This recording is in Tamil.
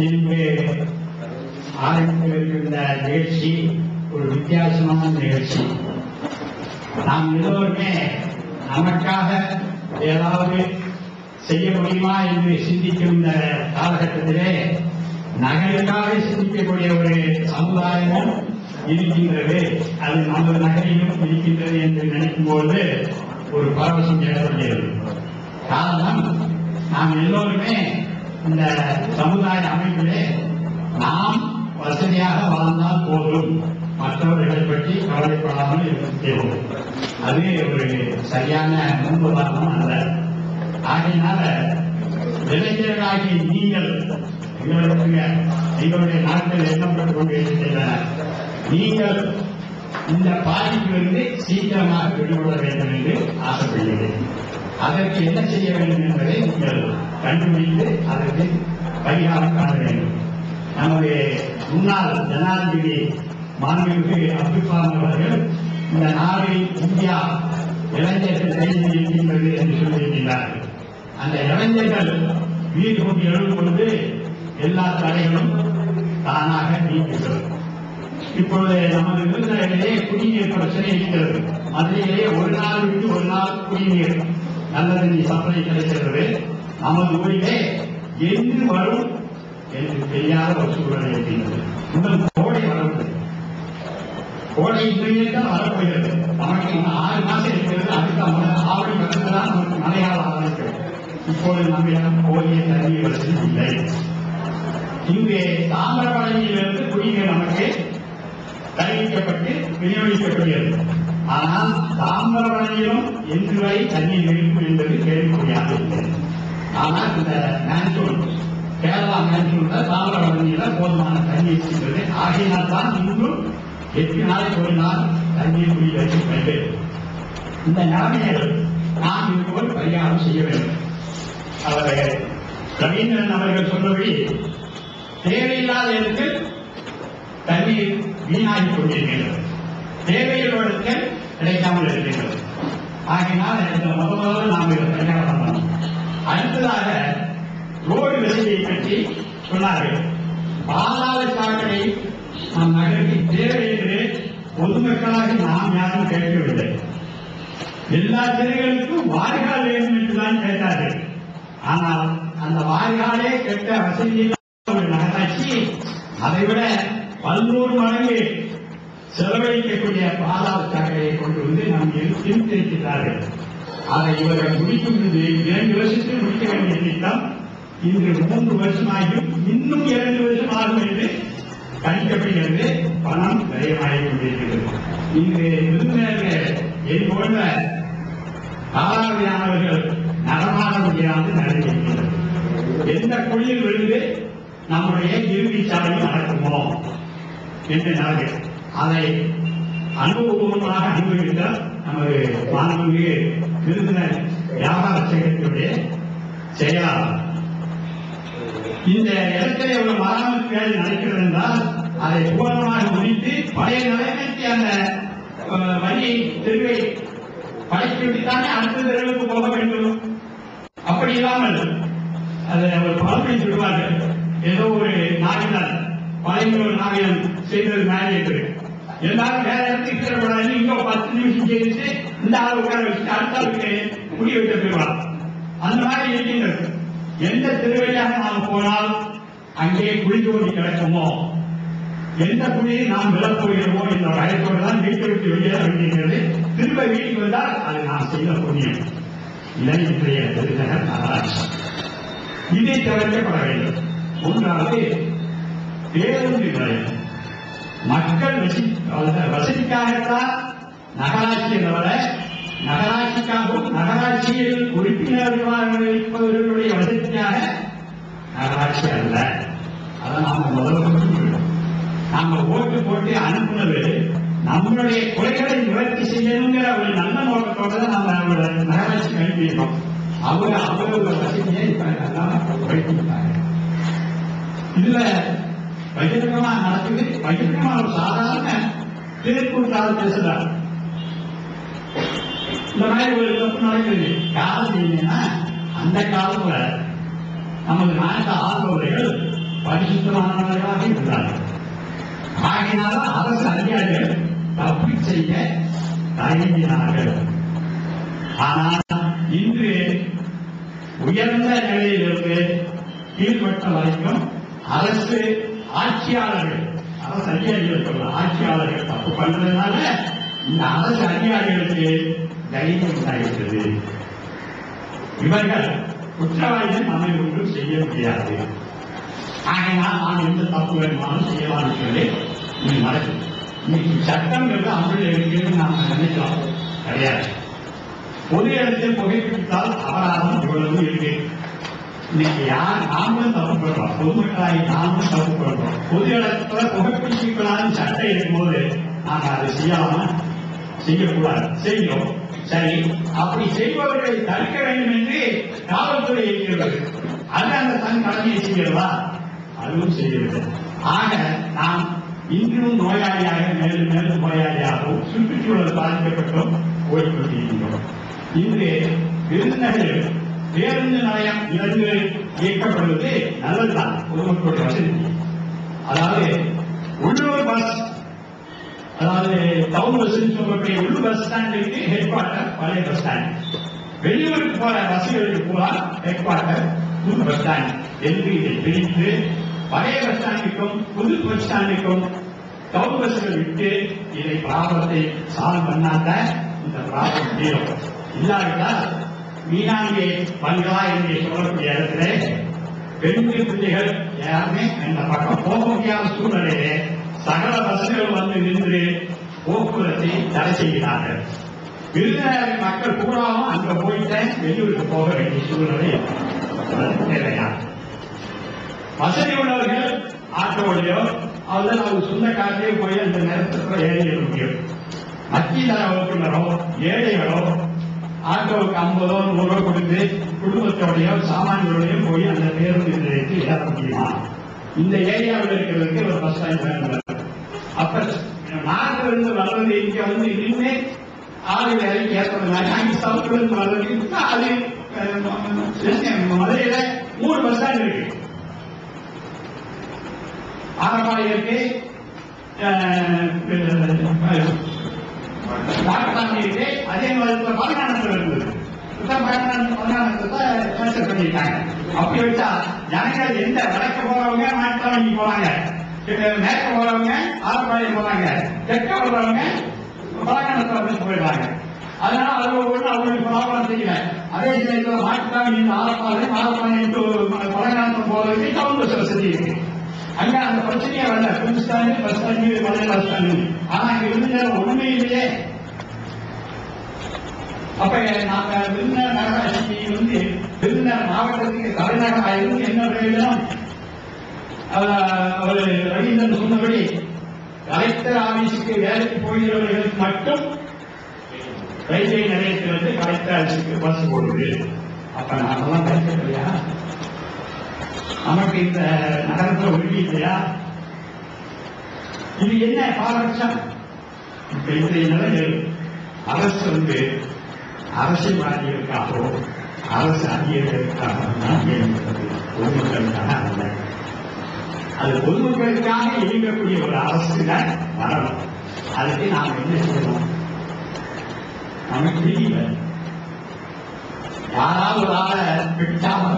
இன்று ஆரம்பித்திருக்கின்ற நிகழ்ச்சி ஒரு வித்தியாசமான நிகழ்ச்சி. நாம் எல்லோருமே நமக்காக ஏதாவது செய்ய முடியுமா என்று சிந்திக்கும் இந்த காலகட்டத்திலே நகருக்காக சிந்திக்கக்கூடிய ஒரு சமுதாயமும் இருக்கின்றது. அது நமது நகரிலும் இருக்கின்றது என்று நினைக்கும் போது ஒரு பரவசம் ஏற்படுகிறது. காரணம், நாம் எல்லோருமே இந்த சமுதாய அமைப்பிலே நாம் வசதியாக வாழ்ந்தால் போதும், மற்றவர்களை பற்றி கவலைப்படாமல் இருக்கிறோம். அது ஒரு சரியான முன்னுதாரணம் அல்ல. ஆகையினால இளைஞர்களாகிய நீங்கள் எங்களுடைய நாட்கள் எண்ணப்பட்டுக் கொண்டிருக்கின்றன. நீங்கள் இந்த பாதிப்பிலிருந்து சீக்கிரமாக விடுபட வேண்டும் என்று ஆசைப்படுகிறேன். அதற்கு என்ன செய்ய வேண்டும் என்பதை நீங்கள் கண்டுபிடித்து அதற்கு பரிகாரம் காண வேண்டும். நமது முன்னாள் ஜனாதிபதி மாண்புமிகு அப்துல் கலாம் அவர்கள் இந்த நாடு இந்தியா இளைஞர்கள் கையில் இருக்கின்றது என்று சொல்லியிருக்கிறார்கள். அந்த இளைஞர்கள் வீடு கொண்டு எழும் பொழுது எல்லா தடைகளும் தானாக நீக்கப்படும். இப்பொழுது நமது விருதுகளிலே குடிநீர் பிரச்சனை இருக்கிறது. மதுரையிலே ஒரு நாள் விட்டு ஒரு நாள் குடிநீர் நல்ல தண்ணி சப்ளை கிடைக்கிறது. நமது ஊரிலே என்று வரும் என்று தெரியாத ஒரு சூழல் இருக்கின்றது. இன்னும் கோடை வரவில்லை. கோடை இன்றையே தான் வரப்போகிறது. நமக்கு 6 மாசம் இருக்கிறது. அடுத்த ஆவணி மதத்தான் நமக்கு மழையால் ஆரம்பிக்கிறது. இப்போது நம்மிடம் போதிய தண்ணீர் வசதி இல்லை. இங்கே தாமிரபரணியிலிருந்து குடிநீர் நமக்கு தருவிக்கப்பட்டு விநியோகிக்கப்படுகிறது. ஆனால் தாமிரபரணியிலும் என்று வரை தண்ணீர் இருக்கும் என்பது கேள்விக்குறியாக இருக்கிறது. ஆனால் இந்த மான்சூன் கேரளா மான்சூன்ல தாமிரபரணியில போதுமான தண்ணீர் இருக்கின்றது. ஆகையினால் தான் இன்னும் 8 நாளைக்கு ஒரு நாள் தண்ணீர் குடி வைக்கப்படுகிறது. இந்த நிலைமையில் நாம் இதுபோல் பரிகாரம் செய்ய வேண்டும். அவர்கள் ரவீந்திரன் அவர்கள் சொன்னபடி தேவையில்லாத இடத்தில் தண்ணீர் வீணாகி கொண்டிருக்கிறது. தேவையுள்ளவர்கள் கிடைக்காமல் இருக்கிறது. ஆகினால் முதல்ல நாம் இதை பரிகாரம் பண்ணணும். அடுத்ததாக ரோடு வசதியை பற்றி சொன்னார்கள். பாதாள சாக்கடை நம் நகருக்கு தேவை என்று பொதுமக்களாக நாம் யாரும் கேட்கவில்லை. எல்லா தெருகளுக்கும் வாய்கால் வேண்டும் என்றுதான் கேட்டார்கள். ஆனால் அந்த வாய்காலே கெட்ட வசதியில் ஒரு நகராட்சி அதைவிட 100 மடங்கு செலவழிக்கக்கூடிய பாதாள சாக்கடையை கொண்டு வந்து நம் திருத்திருக்கிறார்கள். அதை இவர்கள் முடிக்கும் 2 வருஷத்தில் முடிக்க வேண்டிய திட்டம் இன்று 3 வருஷமாகியும் இன்னும் 2 வருஷம் ஆகும் என்று கணிக்கப்படுகிறது. பணம் விரயமாகிக் கொண்டிருக்கிறது. இன்று விருந்தினர்கள் இது போன்ற காலாவதியானவர்கள் நடமாட முடியாது நடந்திருக்கிறது. எந்த குழியில் விழுந்து நம்முடைய இறுதி சாலையில் நடக்குமோ என்று நடக்குது. அதை அனுபவபூர்வமாக அனுபவித்த நமது மாண்புமிகு விருந்தினர் வியாபார சங்கத்தினுடைய செயலாளர். இந்த இடத்திலே ஒரு மராமத்து வேலை நடக்கிறது என்றால் அதை பூர்ணமாக முடித்து பழைய நிலைமைக்கு அந்த வழியை தெருவை படைத்துவிட்டுத்தானே அடுத்த தெருவுக்கு போக வேண்டும். அப்படி இல்லாமல் அதை அவர் பழமை சொல்வார்கள். ஏதோ ஒரு நாவினர் பழைய நாவினம் செய்தது மாதிரி இருக்கு. எல்லாரும் வேற இடத்துக்கு திறப்படாது. இங்க 10 நிமிஷம் செய்து இந்த ஆள் உட்கார வச்சு அடுத்த ஆளுக்கு குடி வைக்க போயிடுவார். அந்த மாதிரி இருக்கின்றது. எந்த திருவையாக நாம் போனால் அங்கே குழி தோண்டி கிடக்குமோ, எந்த குழியை நாம் விழப்போகிறோமோ என்ற பயத்தோடு தான் வீட்டை விட்டு வெளியேற வேண்டியிருக்கிறது. திரும்ப வீட்டுக்கு வந்தால் அது நாம் செய்த புண்ணியம். இதை இன்றைய விருந்தினர் நகராட்சி இதை தவிர்க்கப்பட வேண்டும். மூன்றாவது பேருந்து நிலையம். மக்கள் வசதிக்காகத்தான் நகராட்சி தவிர நகராட்சிக்காகவும் நகராட்சியில் உறுப்பினர்களாக இருப்பவர்களுடைய வசதிக்காக நகராட்சி அல்ல. அதை நாம முதல்ல நாம ஓட்டு போட்டு அனுப்புனது நம்மளுடைய குறைகளை நிவர்த்தி செய்யணுங்கிற ஒரு நல்ல நோக்கத்தோட தான் நம்ம நகராட்சி அனுப்பியிருக்கோம். அவங்களோட வசதியை உழைத்திருக்காங்க. இதுல பகிரங்கமா நடக்குது. பகிரங்கமா ஒரு சாதாரண திருக்கூட்டால் பேசுறாரு. இந்த மாதிரி ஒரு தப்பு நடக்குது. யாரும் இல்லைன்னா அந்த காலத்துல நமது நாட்டு ஆள்பவர்கள் பரிசுத்தமானவர்களாக இருந்தார்கள். ஆகினால அரசு அதிகாரிகள் தப்பு செய்ய தயங்கினார்கள். ஆனால் இன்று உயர்ந்த நிலையிலிருந்து கீழ்மட்டம் வரைக்கும் அரசு ஆட்சியாளர்கள், அரசு அதிகாரிகள் ஆட்சியாளர்கள் தப்பு பண்றதுனால இந்த அரசு அதிகாரிகளுக்கு தைரியம் உண்டாகிறது. இவர்கள் குற்றவாளிகள் நம்மை ஒன்றும் செய்ய முடியாது, ஆகையினால் நாம் எந்த தப்பு வேணுமாலும் செய்யலாம்னு சொல்லி இது நடக்குது. இன்னைக்கு சட்டங்கிறது அமல் இருக்குன்னு நாம நினைக்கிறோம், கிடையாது. பொது இடத்தில் புகைப்பிடித்தால் அபராதம் இவ்வளவு இருக்கு. இன்னைக்கு யார் நாமளும் தப்பு பண்றோம், பொதுமக்களாகி நாமளும் தப்பு பண்றோம். பொது இடத்துல புகைப்பிடிக்கலாம்னு சட்டம் இருக்கும்போது நாம அதை செய்யக்கூடாது, செய்யும். சரி, அப்படி செய்பவர்களை தடுக்க வேண்டும் என்று காவல்துறை இருக்கிறது. அது அந்த தன் கடமையை செய்கிறதா? அதுவும் செய்கிறது. ஆக நாம் இன்றும் நோயாளியாக மேலும் மேலும் நோயாளியாகவும் சுற்றுச்சூழல் பாதிக்கப்பட்டும் போய்கொண்டிருக்கிறோம். இன்று விருந்தினர்கள் பேருந்து நிலையம் இருந்து இயக்கப்படுவது நல்லதுதான், பொதுமக்களுடைய வசதி. அதாவது உள்ளூர் பஸ், அதாவது டவுன் பஸ் சொல்லக்கூடிய உள்ளூர் பஸ் ஸ்டாண்டுக்கு ஹெட் குவார்டர் பழைய பஸ் ஸ்டாண்ட், வெளியூருக்கு போற பஸ்களுக்கு பூரா ஹெட் குவார்டர் புது பஸ் ஸ்டாண்ட் என்று இதை பிரித்து பழைய பஸ் ஸ்டாண்டுக்கும் புது பஸ் ஸ்டாண்டுக்கும் டவுன் பஸ்கள் விட்டு இதை ப்ராப்ளத்தை சால்வ் பண்ணாத இந்த ப்ராப்ளம் தீரும். இல்லாவிட்டால் மீனாங்கே பங்களா என்று சொல்லக்கூடிய இடத்துல பெண்கள் பிள்ளைகள் யாருமே அந்த பக்கம் போக முடியாத சூழ்நிலையிலே சகல பஸ்கள் வந்து நின்று போக்குவரத்தை தடை செய்கிறார்கள். விருதுநகர் மக்கள் பூராவும் அங்க போயிட்டு வெளியூருக்கு போக வேண்டிய சூழ்நிலை தேவையா? வசதி உள்ளவர்கள் ஆட்டோலையோ அல்லது அவர் சொந்த காட்டிலே போய் அந்த நேரத்துக்குள்ள ஏறிட முடியும். மத்திய தர வகுப்பினரோ ஏழைகளோ ஆட்டோவுக்கு 50 100 கொடுத்து குடும்பத்தோடையோ சாமான்களோடையோ போய் அந்த பேருந்து நிலையத்தில் ஏற முடியுமா? இந்த ஏரியாவில் இருக்கிறதுக்கு ஒரு பஸ் ஸ்டாண்ட் வேணும். அப்ப நாட்டில இருந்து வர்றது இங்க வந்து நின்று ஆறு வேலைக்கு ஏற்படுறாங்க. அங்கே சவுத்துல இருந்து வர்றது அது மதுரையில 3 பஸ் ஸ்டாண்ட் இருக்கு. ஆரப்பாடி இருக்கு, வாக்கத்தாமி இருக்கு, அதே மாதிரி பதினானத்தில் இருந்தது. பதினானத்தை பண்ணிட்டாங்க. அப்படி வச்சா ஜனங்கள் எந்த வடக்க போறவங்க மாட்டாளி போறாங்க, மேற்க போறவங்க ஆரப்பாடி போறாங்க, தெற்க போறவங்க பழக்கணத்தை வந்து போயிடுறாங்க. அதனால அது ஒன்று அவங்களுக்கு ப்ராப்ளம் செய்யல. அதே சமயத்தில் மாட்டுத்தாமி ஆரப்பாடி பழக்கணத்தை போறதுக்கு டவுன் பஸ் வசதி இருக்கு. அங்க அந்த பிரச்சனையே வரல. புது ஸ்டாண்டு பஸ் ஸ்டாண்டு பழைய பஸ் ஸ்டாண்டு. ஆனா இங்க இருந்த ஒண்ணுமே இல்லையே. அப்ப நாங்க விருதுநகர் நகராட்சி வந்து விருதுநகர் மாவட்டத்துக்கு தலைநகராக இருந்து என்ன பிரயோஜனம்? அவர் ரவீந்திரன் சொன்னபடி கலெக்டர் ஆபீஸுக்கு வேலைக்கு போகிறவர்களுக்கு மட்டும் ரயில்வே நிலையத்திலிருந்து கலெக்டர் ஆபீஸுக்கு பஸ் போடுது. அப்ப நாமெல்லாம் கலெக்டர் நமக்கு இந்த நகரத்தில் உறுதி இல்லையா? இது என்ன பாரபட்சம்? இப்ப இன்றைய நிலையில் அரசு வந்து அரசியல்வாதிகளுக்காகவோ அரசு அதிகாரிகளுக்காக தான் இயங்குகிறது, பொதுமக்களுக்காக அல்ல. அது பொதுமக்களுக்காக இயங்கக்கூடிய ஒரு அரசு தான் வரணும். அதுக்கு நாம் என்ன செய்யணும்? நமக்கு தெரியல. யாராவது ஒரு ஆளை பிடிச்சாமல்